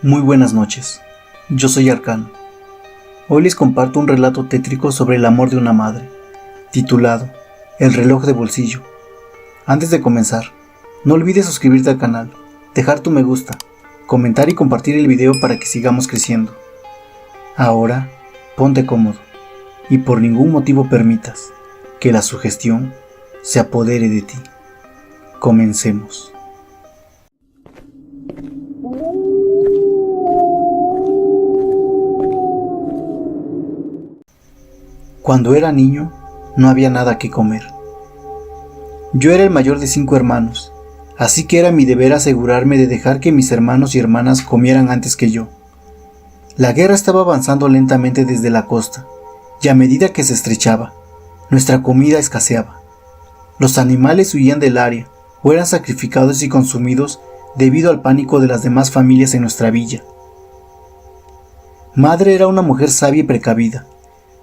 Muy buenas noches, yo soy Arcano. Hoy les comparto un relato tétrico sobre el amor de una madre, titulado El reloj de bolsillo. Antes de comenzar, no olvides suscribirte al canal, dejar tu me gusta, comentar y compartir el video para que sigamos creciendo. Ahora, ponte cómodo y por ningún motivo permitas que la sugestión se apodere de ti. Comencemos. Cuando era niño, no había nada que comer. Yo era el mayor de 5 hermanos, así que era mi deber asegurarme de dejar que mis hermanos y hermanas comieran antes que yo. La guerra estaba avanzando lentamente desde la costa, y a medida que se estrechaba, nuestra comida escaseaba. Los animales huían del área, o eran sacrificados y consumidos debido al pánico de las demás familias en nuestra villa. Madre era una mujer sabia y precavida,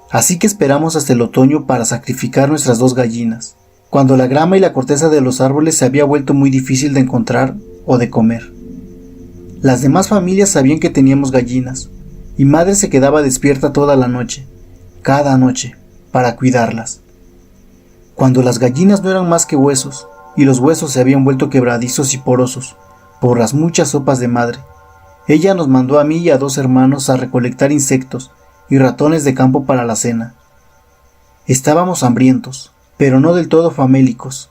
así que esperamos hasta el otoño para sacrificar nuestras 2 gallinas, cuando la grama y la corteza de los árboles se había vuelto muy difícil de encontrar o de comer. Las demás familias sabían que teníamos gallinas, y madre se quedaba despierta toda la noche, cada noche, para cuidarlas. Cuando las gallinas no eran más que huesos, y los huesos se habían vuelto quebradizos y porosos, por las muchas sopas de madre, ella nos mandó a mí y a 2 hermanos a recolectar insectos y ratones de campo para la cena. Estábamos hambrientos, pero no del todo famélicos,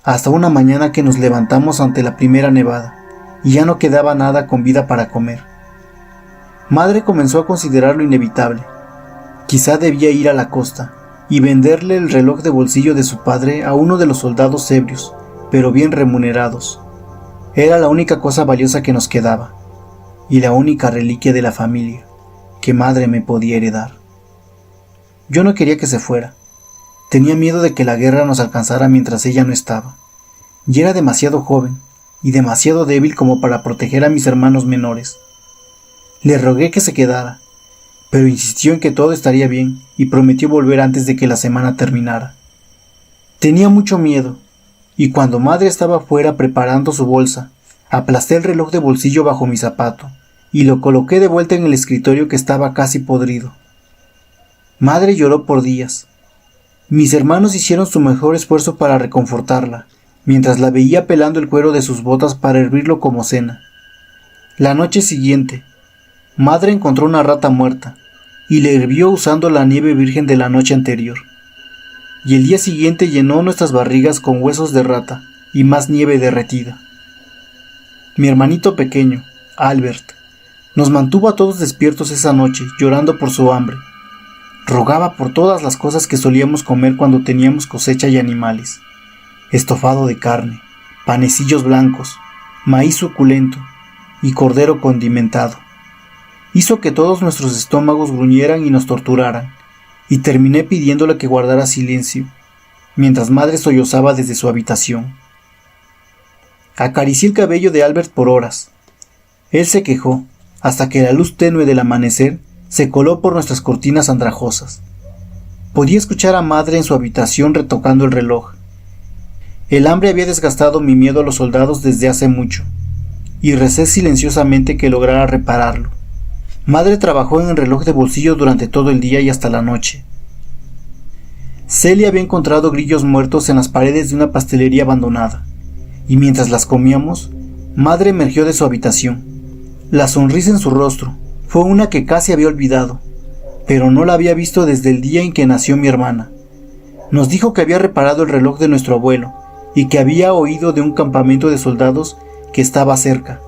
hasta una mañana que nos levantamos ante la primera nevada, y ya no quedaba nada con vida para comer. Madre comenzó a considerar lo inevitable. Quizá debía ir a la costa y venderle el reloj de bolsillo de su padre a uno de los soldados ebrios, pero bien remunerados. Era la única cosa valiosa que nos quedaba, y la única reliquia de la familia que madre me podía heredar. Yo no quería que se fuera. Tenía miedo de que la guerra nos alcanzara mientras ella no estaba, y era demasiado joven y demasiado débil como para proteger a mis hermanos menores. Le rogué que se quedara, pero insistió en que todo estaría bien y prometió volver antes de que la semana terminara. Tenía mucho miedo, y cuando madre estaba fuera preparando su bolsa, aplasté el reloj de bolsillo bajo mi zapato y lo coloqué de vuelta en el escritorio que estaba casi podrido. Madre lloró por días. Mis hermanos hicieron su mejor esfuerzo para reconfortarla, mientras la veía pelando el cuero de sus botas para hervirlo como cena. La noche siguiente, madre encontró una rata muerta y le hirvió usando la nieve virgen de la noche anterior. Y el día siguiente llenó nuestras barrigas con huesos de rata y más nieve derretida. Mi hermanito pequeño, Albert, nos mantuvo a todos despiertos esa noche, llorando por su hambre. Rogaba por todas las cosas que solíamos comer cuando teníamos cosecha y animales: estofado de carne, panecillos blancos, maíz suculento y cordero condimentado. Hizo que todos nuestros estómagos gruñeran y nos torturaran, y terminé pidiéndole que guardara silencio, mientras madre sollozaba desde su habitación. Acaricié el cabello de Albert por horas. Él se quejó, hasta que la luz tenue del amanecer se coló por nuestras cortinas andrajosas. Podía escuchar a madre en su habitación retocando el reloj. El hambre había desgastado mi miedo a los soldados desde hace mucho, y recé silenciosamente que lograra repararlo. Madre trabajó en el reloj de bolsillo durante todo el día y hasta la noche. Celia había encontrado grillos muertos en las paredes de una pastelería abandonada, y mientras las comíamos, madre emergió de su habitación. La sonrisa en su rostro fue una que casi había olvidado, pero no la había visto desde el día en que nació mi hermana. Nos dijo que había reparado el reloj de nuestro abuelo y que había oído de un campamento de soldados que estaba cerca.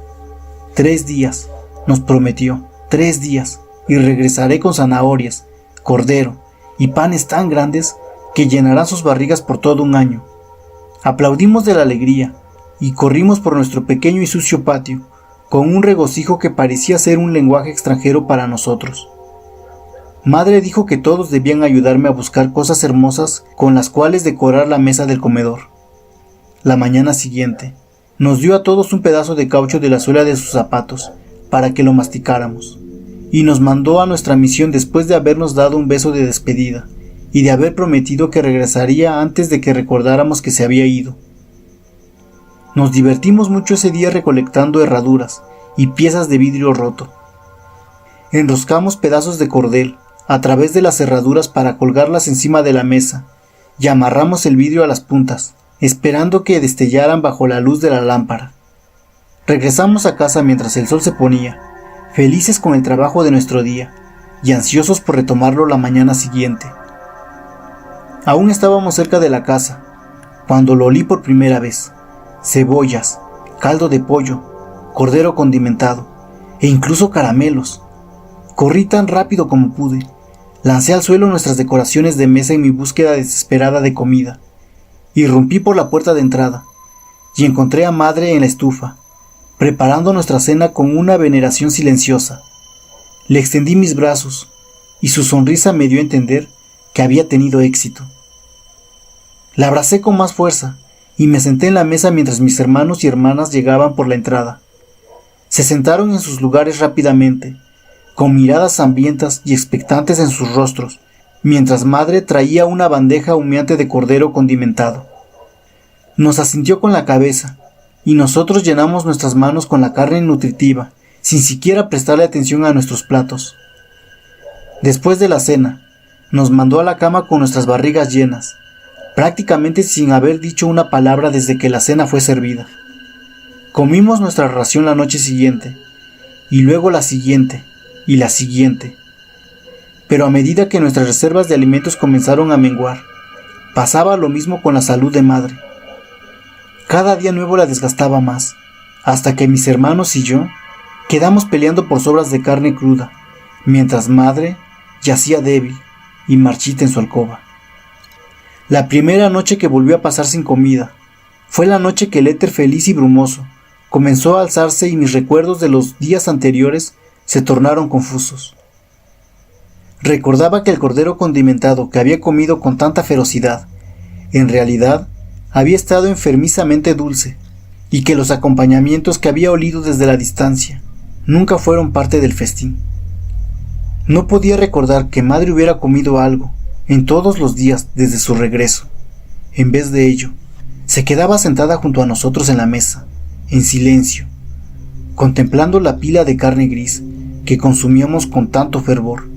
3 días, nos prometió, 3 días, y regresaré con zanahorias, cordero y panes tan grandes que llenarán sus barrigas por todo un año. Aplaudimos de la alegría y corrimos por nuestro pequeño y sucio patio, con un regocijo que parecía ser un lenguaje extranjero para nosotros. Madre dijo que todos debían ayudarme a buscar cosas hermosas con las cuales decorar la mesa del comedor. La mañana siguiente, nos dio a todos un pedazo de caucho de la suela de sus zapatos para que lo masticáramos, y nos mandó a nuestra misión después de habernos dado un beso de despedida y de haber prometido que regresaría antes de que recordáramos que se había ido. Nos divertimos mucho ese día recolectando herraduras y piezas de vidrio roto. Enroscamos pedazos de cordel a través de las cerraduras para colgarlas encima de la mesa y amarramos el vidrio a las puntas, esperando que destellaran bajo la luz de la lámpara. Regresamos a casa mientras el sol se ponía, felices con el trabajo de nuestro día y ansiosos por retomarlo la mañana siguiente. Aún estábamos cerca de la casa, cuando lo olí por primera vez: cebollas, caldo de pollo, cordero condimentado e incluso caramelos. Corrí tan rápido como pude, lancé al suelo nuestras decoraciones de mesa en mi búsqueda desesperada de comida. Irrumpí por la puerta de entrada y encontré a madre en la estufa, preparando nuestra cena con una veneración silenciosa. Le extendí mis brazos y su sonrisa me dio a entender que había tenido éxito. La abracé con más fuerza y me senté en la mesa mientras mis hermanos y hermanas llegaban por la entrada. Se sentaron en sus lugares rápidamente, con miradas hambrientas y expectantes en sus rostros, mientras madre traía una bandeja humeante de cordero condimentado. Nos asintió con la cabeza, y nosotros llenamos nuestras manos con la carne nutritiva, sin siquiera prestarle atención a nuestros platos. Después de la cena, nos mandó a la cama con nuestras barrigas llenas, prácticamente sin haber dicho una palabra desde que la cena fue servida. Comimos nuestra ración la noche siguiente, y luego la siguiente, y la siguiente. Pero a medida que nuestras reservas de alimentos comenzaron a menguar, pasaba lo mismo con la salud de madre. Cada día nuevo la desgastaba más, hasta que mis hermanos y yo quedamos peleando por sobras de carne cruda, mientras madre yacía débil y marchita en su alcoba. La primera noche que volvió a pasar sin comida fue la noche que el éter feliz y brumoso comenzó a alzarse y mis recuerdos de los días anteriores se tornaron confusos. Recordaba que el cordero condimentado que había comido con tanta ferocidad, en realidad, había estado enfermizamente dulce, y que los acompañamientos que había olido desde la distancia nunca fueron parte del festín. No podía recordar que madre hubiera comido algo en todos los días desde su regreso. En vez de ello, se quedaba sentada junto a nosotros en la mesa, en silencio, contemplando la pila de carne gris que consumíamos con tanto fervor.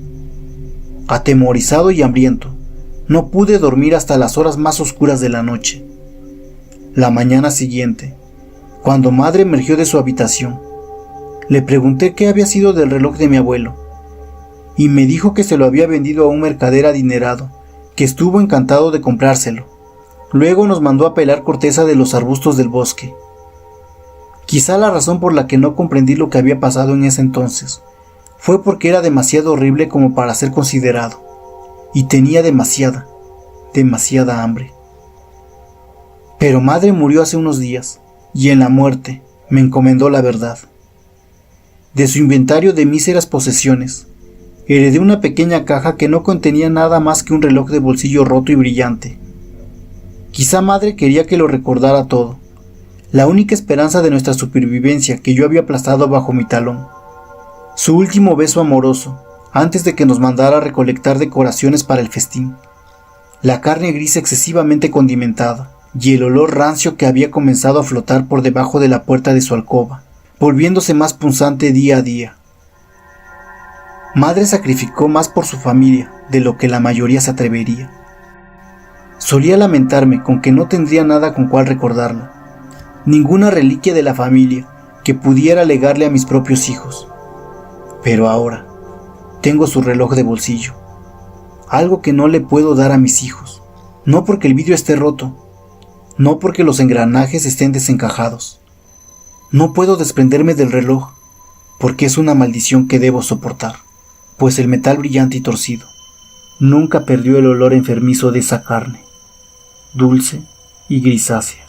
Atemorizado y hambriento, no pude dormir hasta las horas más oscuras de la noche. La mañana siguiente, cuando madre emergió de su habitación, le pregunté qué había sido del reloj de mi abuelo, y me dijo que se lo había vendido a un mercader adinerado, que estuvo encantado de comprárselo. Luego nos mandó a pelar corteza de los arbustos del bosque. Quizá la razón por la que no comprendí lo que había pasado en ese entonces fue porque era demasiado horrible como para ser considerado, y tenía demasiada hambre. Pero madre murió hace unos días, y en la muerte me encomendó la verdad. De su inventario de míseras posesiones, heredé una pequeña caja que no contenía nada más que un reloj de bolsillo roto y brillante. Quizá madre quería que lo recordara todo, la única esperanza de nuestra supervivencia que yo había aplastado bajo mi talón. Su último beso amoroso, antes de que nos mandara a recolectar decoraciones para el festín. La carne gris excesivamente condimentada, y el olor rancio que había comenzado a flotar por debajo de la puerta de su alcoba, volviéndose más punzante día a día. Madre sacrificó más por su familia de lo que la mayoría se atrevería. Solía lamentarme con que no tendría nada con cual recordarla, ninguna reliquia de la familia que pudiera legarle a mis propios hijos. Pero ahora tengo su reloj de bolsillo, algo que no le puedo dar a mis hijos, no porque el vidrio esté roto, no porque los engranajes estén desencajados. No puedo desprenderme del reloj, porque es una maldición que debo soportar, pues el metal brillante y torcido nunca perdió el olor enfermizo de esa carne, dulce y grisácea.